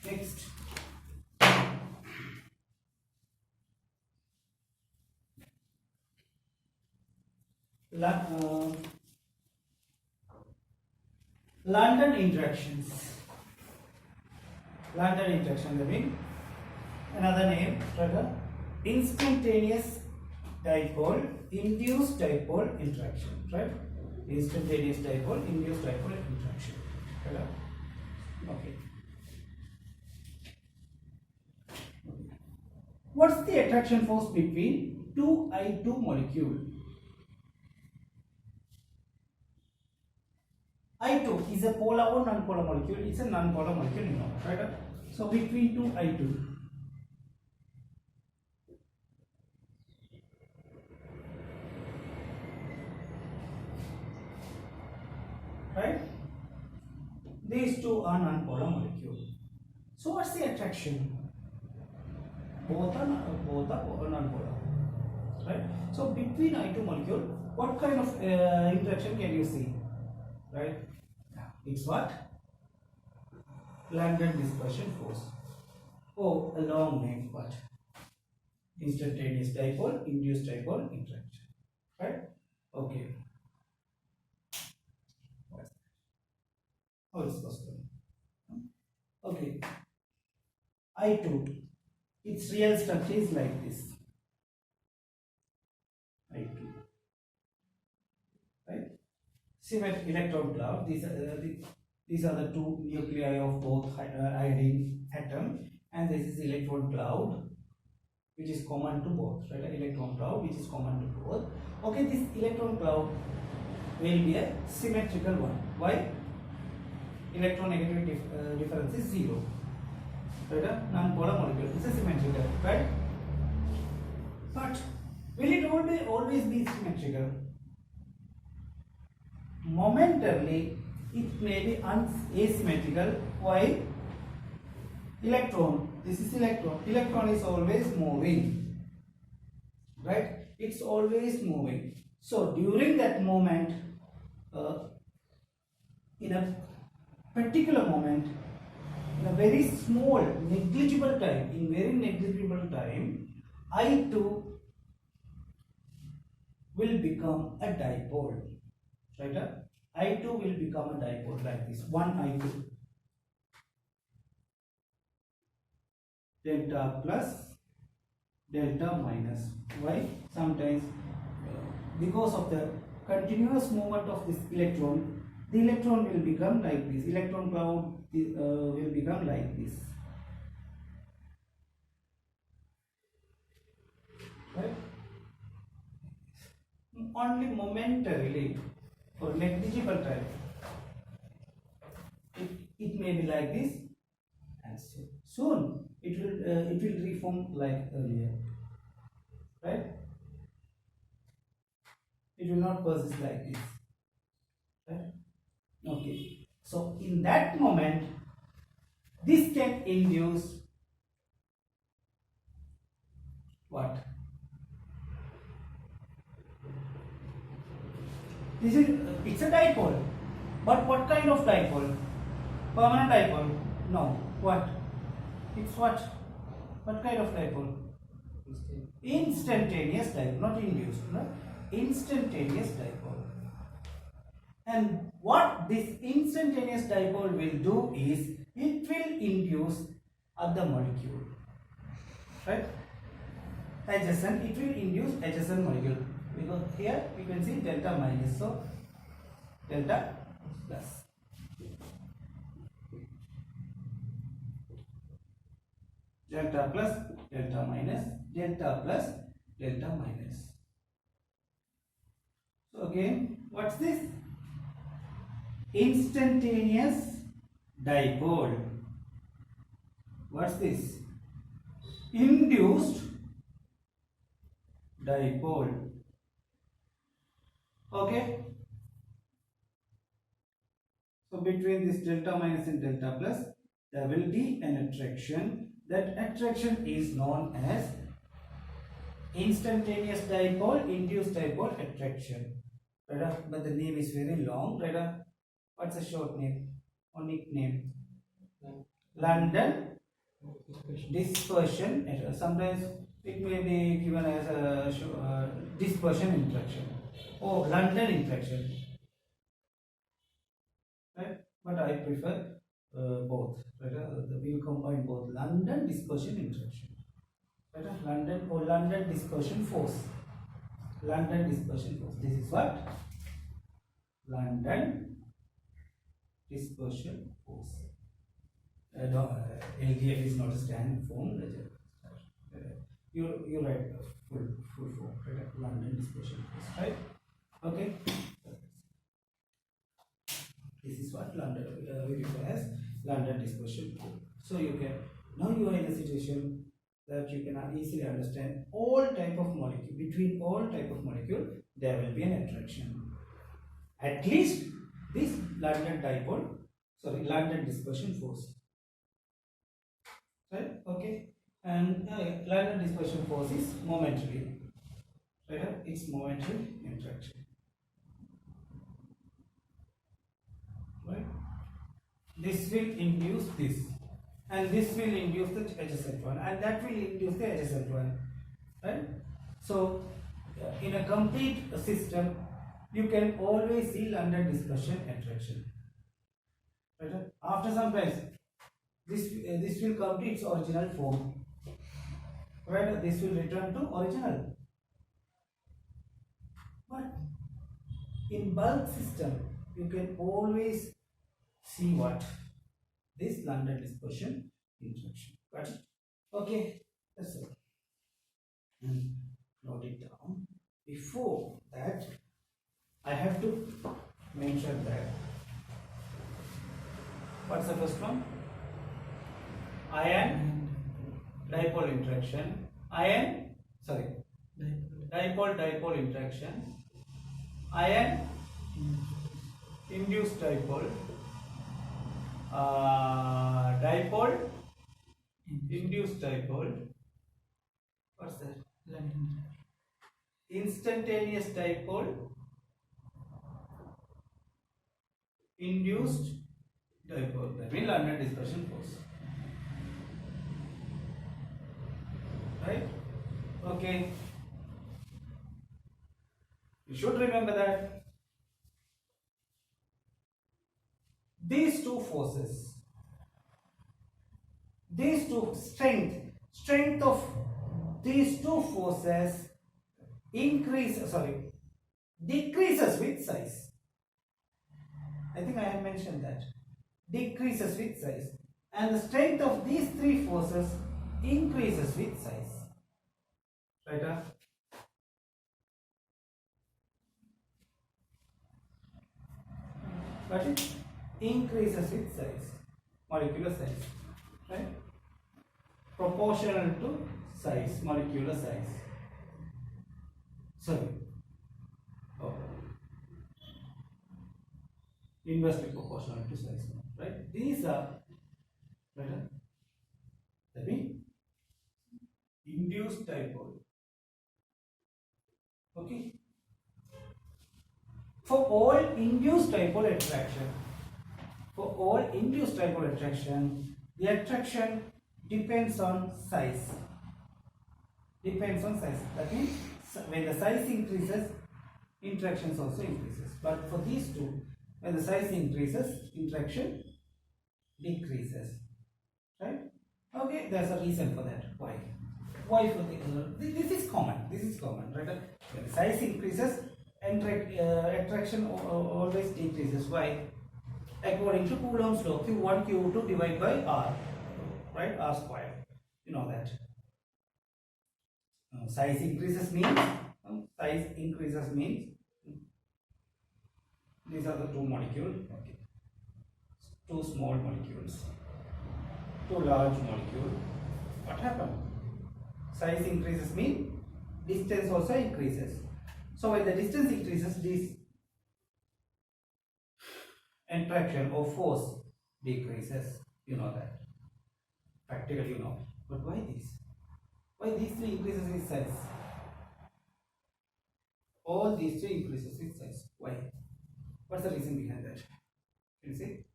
Next, London interactions. London interaction, that means another name for the instantaneous dipole induced dipole interaction, right? Instantaneous dipole induced dipole interaction. Right? Okay. What's the attraction force between two I2 molecule? I2 is a polar or non-polar molecule. It's a non-polar molecule, you know, right? So between two I2, right? These two are non-polar molecules. So what's the attraction? Both are non-polar, right? So between I2 molecule, what kind of interaction can you see, right? It's what? London dispersion force. Oh, a long name, but instantaneous dipole induced dipole interaction, right? Okay. How is possible? Okay. I2, its real structure is like this. I2, right? Symmetric electron cloud. These are the two nuclei of both iodine atom, and this is electron cloud, which is common to both, right? Electron cloud, which is common to both. Okay, this electron cloud will be a symmetrical one. Why? Electron negative difference is 0. Right? Non-polar molecule is a symmetrical, right? But will it always be symmetrical? Momentarily, it may be asymmetrical. Why? Electron. This is electron. Electron is always moving, right? It's always moving. So during that moment, in a particular moment, in a very small, negligible time, I2 will become a dipole, right? I2 will become a dipole like this, one I2, delta plus, delta minus. Why? Sometimes because of the continuous movement of this electron, the electron will become like this. Electron cloud will become like this. Right? Only momentarily, for negligible time, it may be like this, and soon it will reform like earlier. Right? It will not persist like this. Right? Okay. So in that moment, this can induce what? This is it's a dipole, but what kind of dipole? Permanent dipole? No. What? It's what? What kind of dipole? Instantaneous dipole, not induced. No? Instantaneous dipole. And what this instantaneous dipole will do is it will induce other molecule, right? Adjacent, it will induce adjacent molecule, because here you can see delta minus, so delta plus. Delta plus, delta minus, delta plus, delta minus. So again, what's this? Instantaneous dipole. What's this? Induced dipole. Okay. So between this delta minus and delta plus, there will be an attraction. That attraction is known as instantaneous dipole induced dipole attraction. Right? But the name is very long. Right? What's a short name or nickname? London dispersion error. Sometimes it may be given as a dispersion interaction or London interaction, right? But I prefer both. Right? We will combine both London dispersion interaction, right? London or London dispersion force. London dispersion force. This is what London dispersion force. LDF is not a standard form. You write full form, right? London dispersion force, right? Okay. This is what London we refer as London dispersion force. So you can now you are in a situation that you can easily understand all type of molecule. Between all type of molecule, there will be an attraction. At least this London dipole, London dispersion force. Right? Okay. And London dispersion force is momentary. Right? It's momentary interaction. Right? This will induce this, and this will induce the adjacent one, and that will induce the adjacent one. Right? So, in a complete system, you can always see London dispersion attraction. Right? After some time, this will come to its original form. Right? This will return to original. But in bulk system, you can always see what this London dispersion interaction. Got it? Okay, that's it. And note it down. Before that, I have to mention that. What's the first one? Ion dipole interaction. Dipole interaction. Ion induced dipole. Dipole induced dipole. What's that? Instantaneous dipole induced dipole. That means London dispersion force. Right? Okay. You should remember that these two forces, these two strength of these two forces decreases with size. I think I have mentioned that. Decreases with size. And the strength of these three forces increases with size. Right? But it increases with size, molecular size. Right? Proportional to size, molecular size. Inversely proportional to size. Right? These are better. That means induced dipole. Okay. For all induced dipole attraction, the attraction depends on size. That means when the size increases, interactions also increases. But for these two, when the size increases, interaction decreases. Right? Okay, there's a reason for that. Why? Why for this is common. Right? When the size increases, attraction always decreases. Why? According to Coulomb's law, Q1 Q2 divided by R, right? R square. You know that. Size increases means these are the two molecules. Okay. Two small molecules, two large molecules. What happened? Size increases mean distance also increases. So when the distance increases, this attraction or force decreases. You know that. Practically you know. But why this? Why these three increases with size? All these three increases with size. Why? What's the reason behind that? Can you see?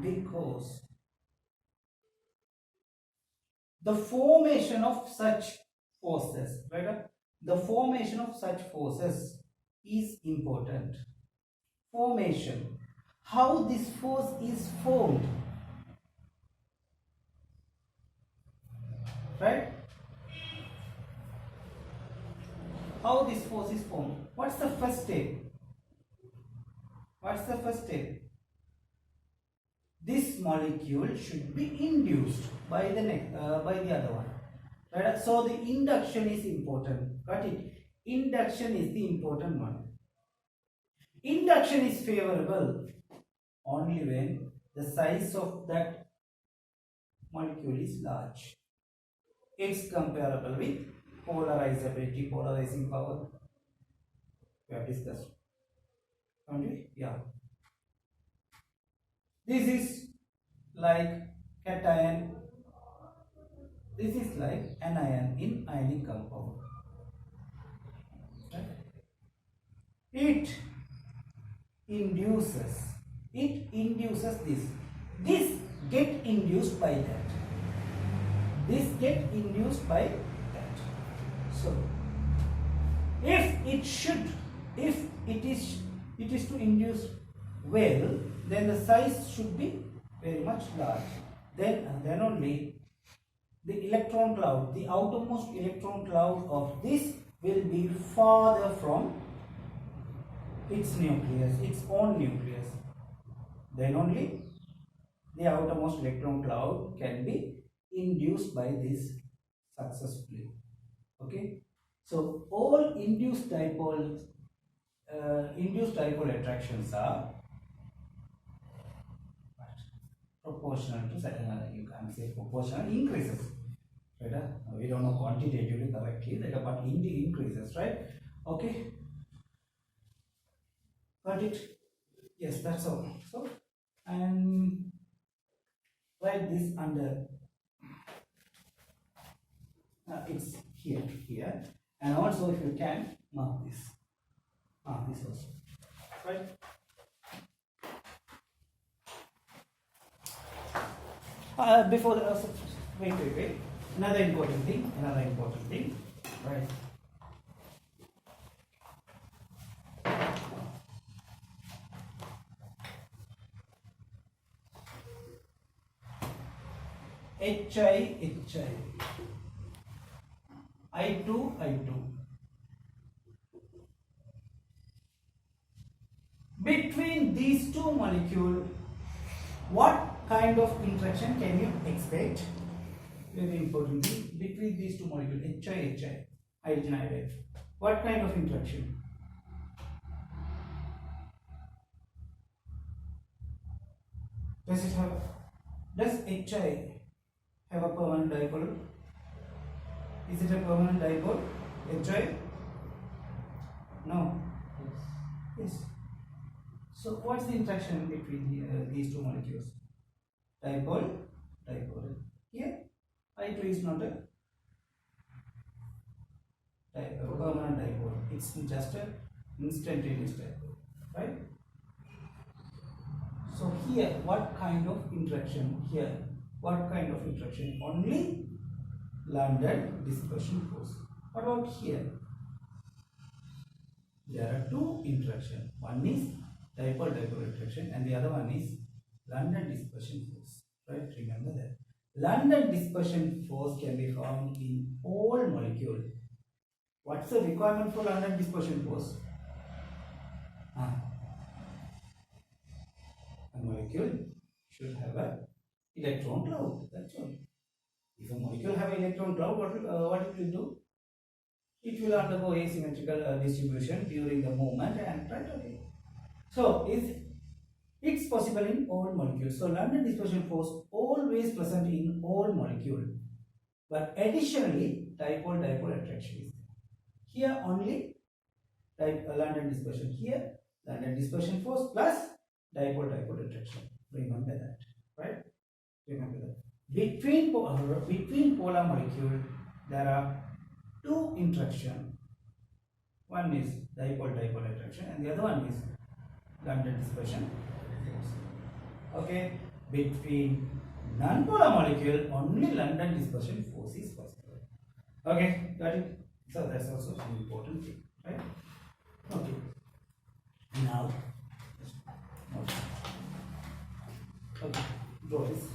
because the formation of such forces, right? The formation of such forces is important. Formation. How this force is formed, right? How this force is formed. What's the first step? What's the first step? This molecule should be induced by the other one. Right? So the induction is important. Got it? Induction is the important one. Induction is favorable only when the size of that molecule is large. It's comparable with polarizability, polarizing power. We have discussed. Yeah. This is like cation. This is like anion in ionic compound. Right? It induces this. This get induced by that. This get induced by that. So if it is to induce well, then the size should be very much large. Then only the electron cloud, the outermost electron cloud of this will be farther from its nucleus, its own nucleus. Then only the outermost electron cloud can be induced by this successfully. Okay, so all induced dipole attractions are proportional to you can say proportional increases, right? We don't know quantitatively correctly, but increases, right? Okay, got it? Yes, that's all. So, and write this under it's here, and also if you can mark this also, right? Before the wait, another important thing, right? HI, I2. Between these two molecules, what kind of interaction can you expect? Very important thing. Between these two molecules, HI, hydrogen iodide. What kind of interaction? Does HI have a permanent dipole? Is it a permanent dipole? HI? No. Yes. So what's the interaction between these two molecules? Dipole. Here, I2 is not a permanent dipole. It's just an instantaneous dipole, right? So here, what kind of interaction? Only London dispersion force. What about here? There are two interactions. One is dipole interaction, and the other one is London dispersion force. Right? Remember that. London dispersion force can be found in all molecules. What's the requirement for London dispersion force? A molecule should have an electron cloud. That's all. If a molecule have an electron cloud, what it will do? It will undergo asymmetrical distribution during the movement, and right, okay. So it's possible in all molecules. So London dispersion force always present in all molecules. But additionally, dipole attraction is there. Here only London dispersion. Here London dispersion force plus dipole attraction. Remember that, right? Remember that. Between polar molecule, there are two interactions. One is dipole attraction, and the other one is London dispersion force. Okay. between non-polar molecule, only London dispersion force is possible. Okay, got it? So that's also an important thing, right? Okay. Now, okay, draw this.